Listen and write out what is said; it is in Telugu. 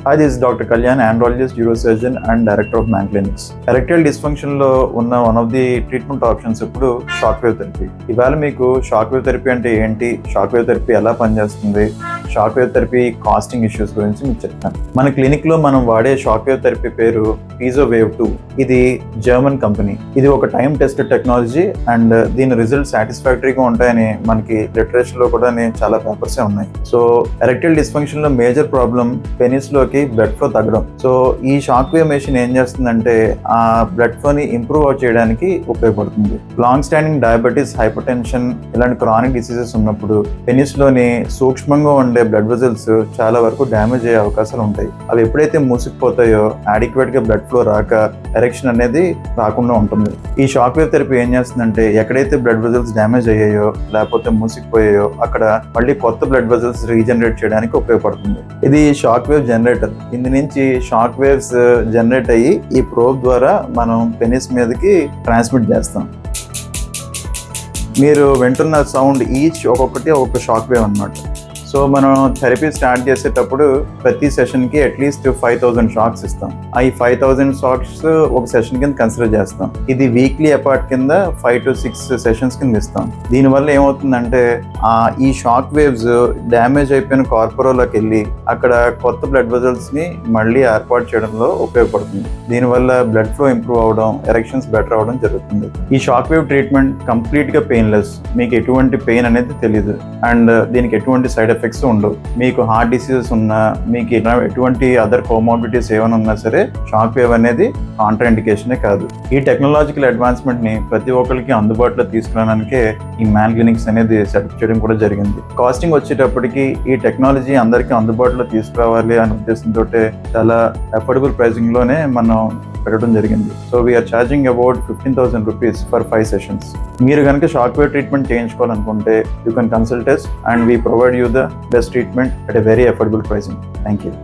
Hi, this is Dr. Kalyan, andrologist, neurosurgeon, and director of Man Clinics. Erectile dysfunction లో ఉన్న one of the treatment options ఇప్పుడు షాక్ వేవ్ థెరపీ. ఇవాళ మీకు షాక్ వేవ్ థెరపీ అంటే ఏంటి, షాక్ వేవ్ థెరపీ ఎలా పనిచేస్తుంది, shock wave therapy costing issues గురించి మీకు చెప్తాను. మన క్లినిక్ లో మనం వాడే షాక్ వేవ్ థెరపీ పేరు పీజో వేవ్ 2. ఇది జర్మన్ కంపెనీ. ఇది ఒక టైం టెస్టెడ్ టెక్నాలజీ అండ్ దీని రిజల్ట్ సాటిస్ఫాక్టరీగా ఉంటాయని మనకి లిటరేచర్ లో కూడా చాలా పేపర్స్ ఉన్నాయి. సో ఎరెక్టైల్ డిస్ఫంక్షన్ లో మేజర్ ప్రాబ్లం పెనిస్ లోకి బ్లడ్ ఫ్లో తగ్గడం. సో ఈ షాక్ వేవ్ మెషిన్ ఏం చేస్తుందంటే ఆ బ్లడ్ ఫ్లో ని ఇంప్రూవ్ చేయడానికి ఉపయోగపడుతుంది. Long standing diabetes, hyper tension ఇలాంటి క్రానిక్ డిసీజెస్ ఉన్నప్పుడు పెనిస్ లోని సూక్ష్మంగా ఉండే బ్లడ్ వెజల్స్ చాలా వరకు డ్యామేజ్ అయ్యే అవకాశాలు ఉంటాయి. అవి ఎప్పుడైతే మూసుకుపోతాయో అడిక్వేట్ గా బ్లడ్ ఫ్లో రాక ఎరెక్షన్ అనేది రాకుండా ఉంటుంది. ఈ షాక్ వేవ్ థెరపీ ఏం చేస్తుందంటే ఎక్కడైతే బ్లడ్ వెజల్స్ డ్యామేజ్ అయ్యాయో లేకపోతే మూసుకుపోయాయో అక్కడ మళ్ళీ కొత్త బ్లడ్ వెజల్స్ రీజనరేట్ చేయడానికి ఉపయోగపడుతుంది. ఇది షాక్ వేవ్ జనరేటర్. ఇందు నుంచి షాక్ వేవ్స్ జనరేట్ అయ్యి ఈ ప్రోబ్ ద్వారా మనం పెనిస్ మీదకి ట్రాన్స్మిట్ చేస్తాం. మీరు వింటున్న సౌండ్ ఈచ్ ఒక్కొక్కటి ఒక్కొక్క షాక్ వేవ్ అన్నమాట. సో మనం థెరపీ స్టార్ట్ చేసేటప్పుడు ప్రతి సెషన్కి అట్లీస్ట్ 5000 షాక్స్ ఇస్తాం. ఈ 5000 షాక్స్ ఒక సెషన్ కింద కన్సిడర్ చేస్తాం. ఇది వీక్లీ అపార్ట్ కింద 5 to 6 సెషన్స్ కింద ఇస్తాం. దీనివల్ల ఏమవుతుందంటే ఈ షాక్ వేవ్స్ డ్యామేజ్ అయిపోయిన కార్పొరాలోకి వెళ్ళి అక్కడ కొత్త బ్లడ్ వెజల్స్ ని మళ్ళీ ఏర్పాటు చేయడంలో ఉపయోగపడుతుంది. దీనివల్ల బ్లడ్ ఫ్లో ఇంప్రూవ్ అవడం, ఎరెక్షన్స్ బెటర్ అవడం జరుగుతుంది. ఈ షాక్ వేవ్ ట్రీట్మెంట్ కంప్లీట్ గా పెయిన్లెస్. మీకు ఎటువంటి పెయిన్ అనేది తెలియదు అండ్ దీనికి ఎటువంటి సైడ్ ఎఫెక్ట్స్ ఉండవు. మీకు హార్ట్ డిసీజెస్ ఉన్నా, మీకు ఎటువంటి అదర్ కోమార్బిడిటీస్ ఏమైనా ఉన్నా సరే షాక్ వేవ్ అనేది కాంట్రా ఇండికేషనే కాదు. ఈ టెక్నాలజికల్ అడ్వాన్స్మెంట్ ని ప్రతి ఒక్కరికి అందుబాటులో తీసుకురావడానికే ఈ మ్యాన్ క్లినిక్స్ అనేది సెటప్ చేయడం కూడా జరిగింది. కాస్టింగ్ వచ్చేటప్పటికి ఈ టెక్నాలజీ అందరికీ అందుబాటులో తీసుకురావాలి అనే ఉద్దేశంతో చాలా అఫోర్డబుల్ ప్రైసింగ్ లోనే మనం పెట్టడం జరిగింది. So we are charging about 15,000 rupees for 5 sessions. మీరు కనుక షాక్ వేవ్ ట్రీట్మెంట్ చేయించుకోవాలనుకుంటే you can consult us and we provide you the best treatment at a very affordable pricing. Thank you.